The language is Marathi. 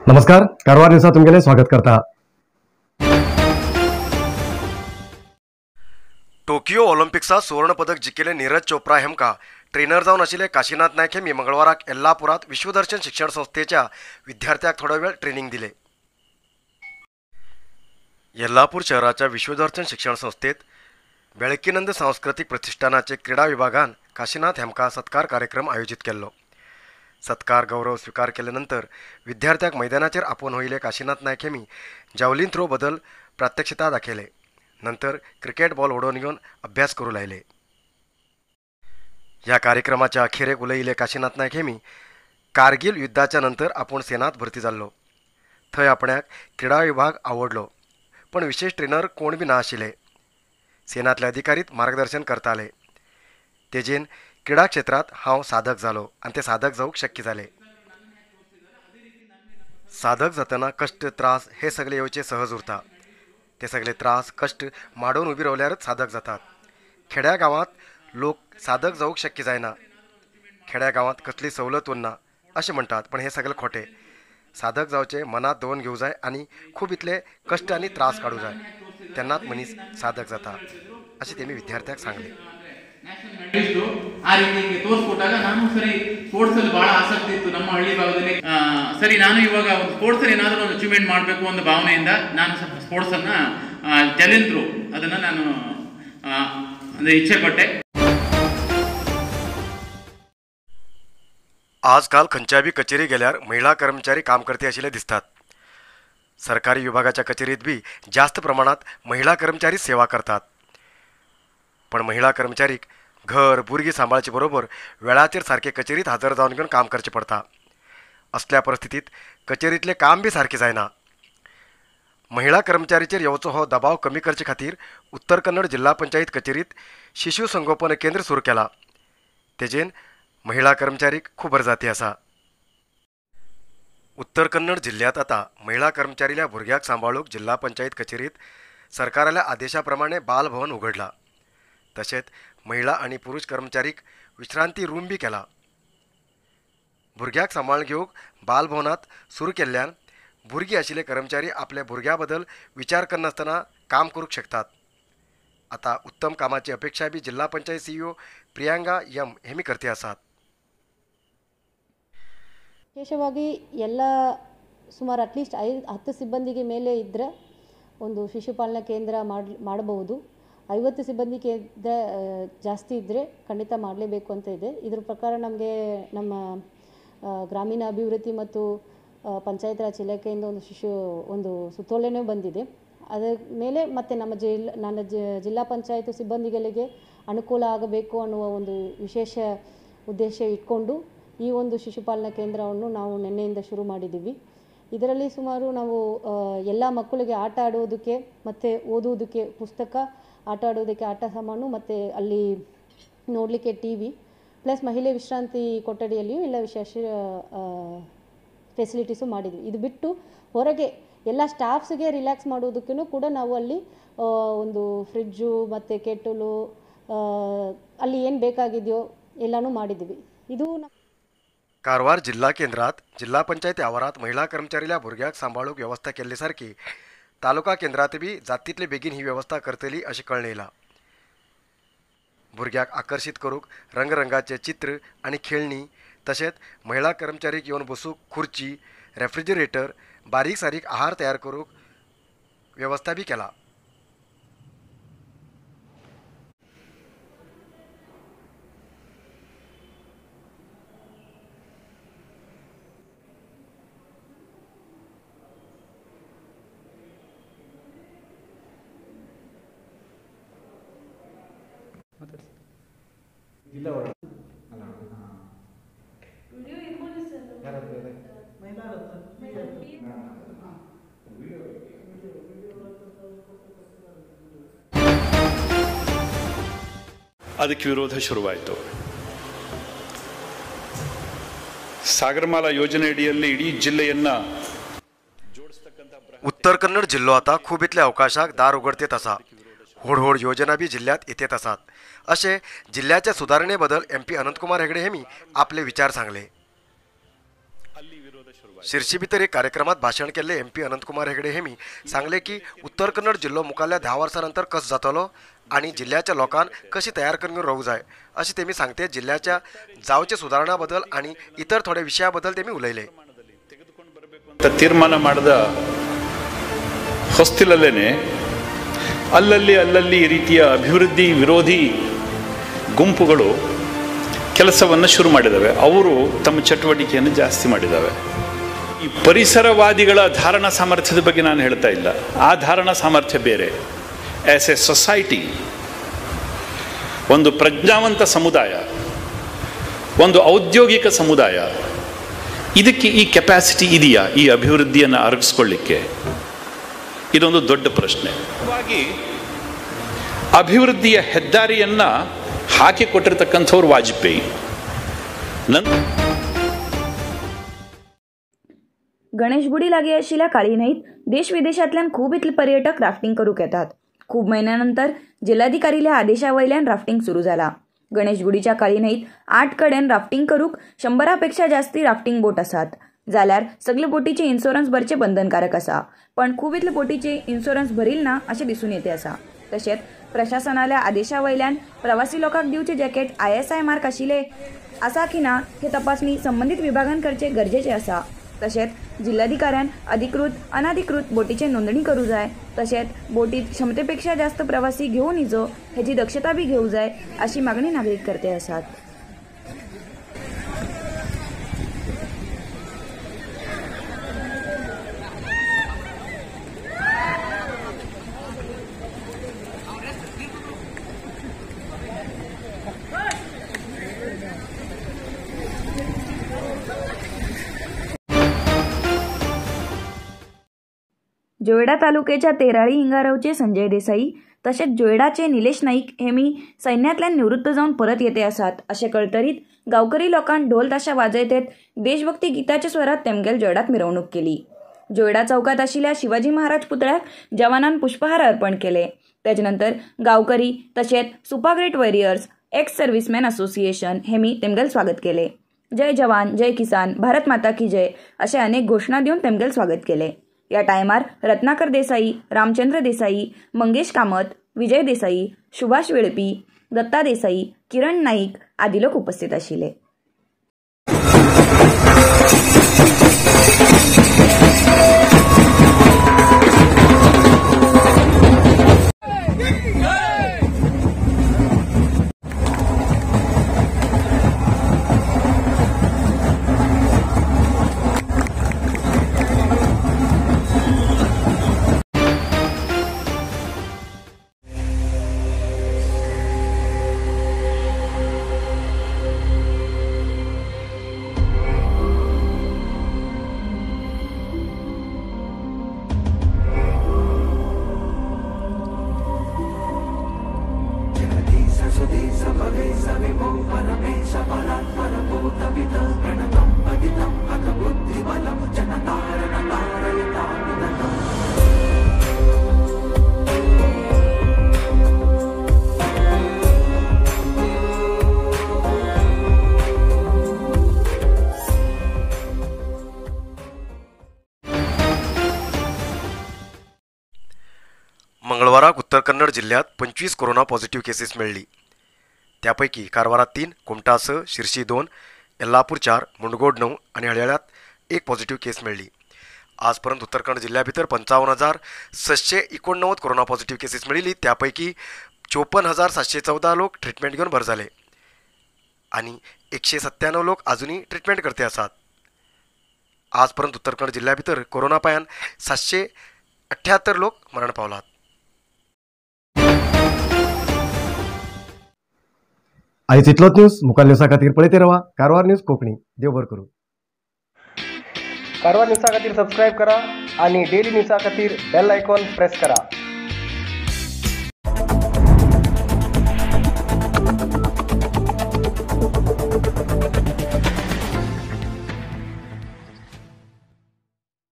नमस्कार, कारवार न्यूजात तुमचे स्वागत करता। टोकियो ऑलिंपिक्सात सुवर्ण पदक जिखिले नीरज चोप्रा हेमका ट्रेनर जावन आशिल्ले काशीनाथ नायक हेमी मंगळवाराक येल्लापुरात विश्वदर्शन शिक्षण संस्थेच्या विद्यार्थ्यांक थोडो वेळ ट्रेनिंग दिले। येल्लापूर शहराच्या विश्वदर्शन शिक्षण संस्थेत बेळकीनंद सांस्कृतिक प्रतिष्ठानाचे क्रीडा विभागान काशीनाथ हेमका सत्कार कार्यक्रम आयोजित केल्लो। सत्कार गौरव स्वीकार केल्यानंतर विद्यार्थ्यांक मैदानाचेर आपोवन होईले काशीनाथ नायक हेमी जावलीन थ्रो बदल प्रात्यक्षिता दाखयले। नंतर क्रिकेट बॉल ओडोवन घेवन अभ्यास करू लागले। ह्या कार्यक्रमाच्या अखेरेक उलयिल्ले काशीनाथ नायक हेमी कारगिल युद्धाच्या नंतर आपूण सेनात भरती जाल्लो, थंय आपणाक क्रीडा विभाग आवडलो, पण विशेष ट्रेनर कोण बी ना आशिल्ले। सेनातले अधिकारीत मार्गदर्शन करताले, तेजेन क्रीडा क्षेत्रात हांव साधक जालो आनी ते साधक जावंक शक्य जाले। साधक जातना कष्ट त्रास हे सगळे येवचे सहज उरता। ते सगळे त्रास कष्ट माडून उबी रावल्यारच साधक जातात। खेड्या गावात लोक साधक जावंक शक्य जायना, खेड्या गावात कसली सवलत उरना अशें म्हणटात, पण हे सगळे खोटे। साधक जावचे मनात दवरून घेवं जाय आनी खूब इतले कष्ट आनी त्रास काडूं जाय, तेन्नाच मनीस साधक जाता अशें तेमी विद्यार्थ्यांक सांगले। ಆ ರೀತಿ ತೋರಿಸ್ಕೊಟ್ಟಾಗ ನಾನು ಸರಿ ಸ್ಪೋರ್ಟ್ಸ್ ಅಲ್ಲಿ ಬಹಳ ಆಸಕ್ತಿ ಇತ್ತು ನಮ್ಮ ಹಳ್ಳಿ ಭಾಗದಲ್ಲಿ। ಸರಿ ನಾನು ಇವಾಗ ಒಂದು ಸ್ಪೋರ್ಟ್ಸ್ ಅಲ್ಲಿ ಏನಾದರೂ ಒಂದು ಅಚೀವ್ಮೆಂಟ್ ಮಾಡಬೇಕು ಅನ್ನೋ ಭಾವನೆಯಿಂದ ನಾನು ಸ್ಪೋರ್ಟ್ಸ್ ಅನ್ನ ಜಾವೆಲಿನ್ ಥ್ರೋ ಅದನ್ನ ನಾನು ಅಂದ್ರೆ ಇಚ್ಛೆ ಪಟ್ಟೆ। आजकाल खंयच्या बी कचेरी गेल्यार महिला कर्मचारी काम करते आशिल्ले दिसतात। सरकारी विभागाच्या कचेरीत बी जास्त प्रमाणात महिला कर्मचारी सेवा करतात, पण महिला कर्मचारीक घर भुरगीं सांबाळचे बरोबर वेळाचेर सारखे कचेरीत हजर जावन घेवन काम करचें पडटा। असल्या परिस्थितीत कचेरीतले काम बी सारखे जायना। महिला कर्मचारीचेर येवचो हो दबाव कमी करचे खातीर उत्तर कन्नड जिल्हा पंचायत कचेरीत शिशु संगोपन केंद्र सुरू केला, तेजेन महिला कर्मचारीक खूब बरजाती आसा। उत्तर कन्नड जिल्ह्यात आता महिला कर्मचारील्या भुरग्याक सांबाळूक जिल्हा पंचायत कचेरीत सरकाराल्या आदेशाप्रमाणे बालभवन उघडला। तशेंच महिला आणि पुरुष कर्मचारीक विश्रांती रूम बी केला। भुरग्याक सांबाळून घेवंक बालभवनात सुरू केल्ल्यान भुरगीं आशिल्ले कर्मचारी आपल्या भुरग्या बद्दल विचार करनासतना काम करूंक शकतात। आता उत्तम कामाची अपेक्षा बी जिल्हा panchayat CEO Priyanga M Hemy करते आसात। ವಿಶೇಷವಾಗಿ ಎಲ್ಲ ಸುಮಾರು ಅಟ್ಲೀಸ್ಟ್ 10 ಸಿಬ್ಬಂದಿಗೆ ಮೇಲೆ ಇದ್ದರೆ ಒಂದು ಶಿಶುಪಾಲನಾ ಕೇಂದ್ರ ಮಾಡಬಹುದು। 50 ಸಿಬ್ಬಂದಿ ಕೇಂದ್ರ ಜಾಸ್ತಿ ಇದ್ದರೆ ಖಂಡಿತ ಮಾಡಲೇಬೇಕು ಅಂತ ಇದೆ। ಇದರ ಪ್ರಕಾರ ನಮಗೆ ನಮ್ಮ ಗ್ರಾಮೀಣ ಅಭಿವೃದ್ಧಿ ಮತ್ತು ಪಂಚಾಯತ್ ರಾಜ್ ಇಲಾಖೆಯಿಂದ ಒಂದು ಸುತ್ತೋಲೆನೇ ಬಂದಿದೆ। ಅದರ ಮೇಲೆ ಮತ್ತೆ ನಮ್ಮ ಜಿಲ್ಲಾ ಪಂಚಾಯತ್ ಸಿಬ್ಬಂದಿಗಳಿಗೆ ಅನುಕೂಲ ಆಗಬೇಕು ಅನ್ನುವ ಒಂದು ವಿಶೇಷ ಉದ್ದೇಶ ಇಟ್ಕೊಂಡು ಈ ಒಂದು ಶಿಶುಪಾಲನಾ ಕೇಂದ್ರವನ್ನು ನಾವು ನಿನ್ನೆಯಿಂದ ಶುರು ಮಾಡಿದ್ದೀವಿ। ಇದರಲ್ಲಿ ಸುಮಾರು ನಾವು ಎಲ್ಲ ಮಕ್ಕಳಿಗೆ ಆಟ ಆಡೋದಕ್ಕೆ ಮತ್ತು ಓದುವುದಕ್ಕೆ ಪುಸ್ತಕ, ಆಟ ಆಡೋದಕ್ಕೆ ಆಟ ಸಾಮಾನು ಮತ್ತು ಅಲ್ಲಿ ನೋಡಲಿಕ್ಕೆ ಟಿವಿ ಪ್ಲಸ್ ಮಹಿಳೆ ವಿಶ್ರಾಂತಿ ಕೊಠಡಿಯಲ್ಲಿಯೂ ಎಲ್ಲ ವಿಶೇಷ ಫೆಸಿಲಿಟೀಸು ಮಾಡಿದ್ವಿ। ಇದು ಬಿಟ್ಟು ಹೊರಗೆ ಎಲ್ಲ ಸ್ಟಾಫ್ಸ್ಗೆ ರಿಲ್ಯಾಕ್ಸ್ ಮಾಡೋದಕ್ಕೂ ಕೂಡ ನಾವು ಅಲ್ಲಿ ಒಂದು ಫ್ರಿಡ್ಜು ಮತ್ತು ಕೆಟಲು ಅಲ್ಲಿ ಏನು ಬೇಕಾಗಿದೆಯೋ ಎಲ್ಲನೂ ಮಾಡಿದ್ದೀವಿ। ಇದು कारवार जिल्हा केंद्रात जिल्हा पंचायती आवारात महिला कर्मचारील्या भुरग्याक सांबाळूक व्यवस्था केल्ली सारखी तालुका केंद्रात बी जातीतले बेगीन ही व्यवस्था करतली अशें कळून येयला। भुरग्याक आकर्षित करूंक रंगरंगाचे चित्र आनी खेळणी, तशेंच महिला कर्मचारीक येवन बसूंक खुर्ची, रेफ्रिजरेटर, बारीक सारीक आहार तयार करूंक व्यवस्था बी केला। ಅದಕ್ಕೆ ವಿರೋಧ ಶುರುವಾಯಿತು। ಸಾಗರಮಾಲಾ ಯೋಜನೆಯಡಿಯಲ್ಲಿ ಇಡೀ ಜಿಲ್ಲೆಯನ್ನ उत्तर कन्नड जिल्हो आता खूब इतल्या अवकाशाक दार उगडतेत आसा। व्हड योजना बी जिल्ह्यात येतेत आसात अशें जिल्ह्याच्या सुदारणे बद्दल MP अनंतकुमार हेगडे हेमी आपले विचार सांगले। ಅಲ್ಲಿ ವಿರೋಧ ಶುರುವಾಯಿತು। शिर्शी भितर एक कार्यक्रमात भाषण केले MP अनंतकुमार हेगडे हेमी सांगले की उत्तर कन्नड जिल्हो मुखाल्ल्या 10 वर्सांनंतर कस जातलो आणि जिल्ह्याच्या लोकांक कशी तयार करून रावूं जाय अशी तेमी सांगते जिल्ह्याच्या जावचे सुधारणा बद्दल आणि इतर थोड्या विषयाबद्दल तेमी उलयले. ತೀರ್ಮಾನ ಮಾಡಿದ ಹೊಸ್ತಿಲಲ್ಲೇನೆ ಅಲ್ಲಲ್ಲಿ ಈ ರೀತಿಯ ಅಭಿವೃದ್ಧಿ ವಿರೋಧಿ ಗುಂಪುಗಳು ಕೆಲಸವನ್ನು ಶುರು ಮಾಡಿದವೆ. ಅವರು ತಮ್ಮ ಚಟುವಟಿಕೆಯನ್ನು ಜಾಸ್ತಿ ಮಾಡಿದವೆ. ಈ ಪರಿಸರವಾದಿಗಳ ಧಾರಣಾ ಸಾಮರ್ಥ್ಯದ ಬಗ್ಗೆ ನಾನು ಹೇಳ್ತಾ ಇಲ್ಲ. ಆ ಧಾರಣಾ ಸಾಮರ್ಥ್ಯ ಬೇರೆ. ಆಸ್ ಎ ಸೊಸೈಟಿ, ಒಂದು ಪ್ರಜ್ಞಾವಂತ ಸಮುದಾಯ, ಒಂದು ಔದ್ಯೋಗಿಕ ಸಮುದಾಯ, ಇದಕ್ಕೆ ಈ ಕೆಪಾಸಿಟಿ ಇದೆಯಾ ಈ ಅಭಿವೃದ್ಧಿಯನ್ನು ಅರಗಿಸ್ಕೊಳ್ಳಿಕ್ಕೆ? ಇದೊಂದು ದೊಡ್ಡ ಪ್ರಶ್ನೆ. ಹಾಗಾಗಿ ಅಭಿವೃದ್ಧಿಯ ಹೆದ್ದಾರಿಯನ್ನು ಹಾಕಿಕೊಟ್ಟಿರ್ತಕ್ಕಂಥವ್ರು ವಾಜಪೇಯಿ. गणेशगुडी लागीं आशिल्ल्या काळी न्हंयत देश विदेशांतल्यान खूब इतले पर्यटक राफ्टिंग करूंक येतात. खूब म्हयन्यानंतर जिल्हाधिकारील्या आदेशा वयल्यान राफ्टिंग सुरू जाला. गणेशगुडीच्या काळी न्हंयत 8 कडेन राफ्टिंग करूंक 100पेक्षा जास्ती राफ्टिंग बोट आसात. जाल्यार सगळे बोटीचे इन्शुरन्स भरचे बंधनकारक आसा. पण खूब इतले बोटीचे इन्शुरन्स भरील ना अशें दिसून येते आसा. तशेंच प्रशासनाल्या आदेशा वयल्यान प्रवासी लोकांक दिवचे जॅकेट ISI मार्क आशिल्ले आसा की ना हे तपासणी संबंधीत विभागान करचे गरजेचे आसा. तशेंच जिल्हाधिकाऱ्यान अधिकृत अनाधिकृत बोटीची नोंदणी करूं जाय. तशेंच बोटीत क्षमतेपेक्षा जास्त प्रवासी घेवन येजो हेची दक्षता बी घेवं जाय अशी मागणी नागरीक करते आसात. जोयडा तालुक्याच्या तेराळी हिंगारावचे संजय देसाई तसेच जोयडाचे निलेश नाईक हेमी सैन्यातल्यान निवृत्त जाऊन परत येते आसात असे कळतरीत गावकरी लोकांनी ढोल ताशा वाजयतेत देशभक्ती गीताच्या स्वरात तेमगेल जोयडात मिरवणूक केली. जोयडा चौकात आशिल्ल्या शिवाजी महाराज पुतळ्याक जवानान पुष्पहार अर्पण केले. त्याच्यानंतर गावकरी तसेच Supa great warriors ex serviceman association हेमी तेमगेल स्वागत केले. जय जवान जय किसान भारत माता की जय असे अनेक घोषणा देऊन तेमगेल स्वागत केले. या टायमार रत्नाकर देसाई, रामचंद्र देसाई, मंगेश कामत, विजय देसाई, सुभाष वेळपी, दत्ता देसाई, किरण नाईक आदी लोक उपस्थित आशिल्ले. मंगळवाराक उत्तर कन्नड जिल्ह्यात 25 कोरोना पॉझिटिव्ह केसेस मिळली. त्यापैकी कारवारात 3, कुमटा 6, शिर्शी 2, यल्लापूर 4, मुंडगोड 9 आणि हळयाळ्यात 1 पॉझिटिव्ह केस मिळली. आजपर्यंत उत्तर कन्नड जिल्ह्या भितर 55,689 कोरोना पॉझिटिव्ह केसेस मिळिल्ली. त्यापैकी 54,714 लोक ट्रीटमेंट घेऊन बरे झाले आणि 197 लोक अजूनही ट्रीटमेंट करते आसात. आजपर्यंत उत्तर कन्नड जिल्ह्या भितर कोरोना पायान 778 लोक मरण पावलात. आयज इतलोच न्यूज. मुखाल न्यूजा खातीर पळयते रावा कारवार न्यूज कोंकणी. देव बरें करूं. कारवार न्यूजा खातीर सबस्क्रायब करा आणि डेली न्यूजा खातीर बेल आयकॉन प्रेस करा.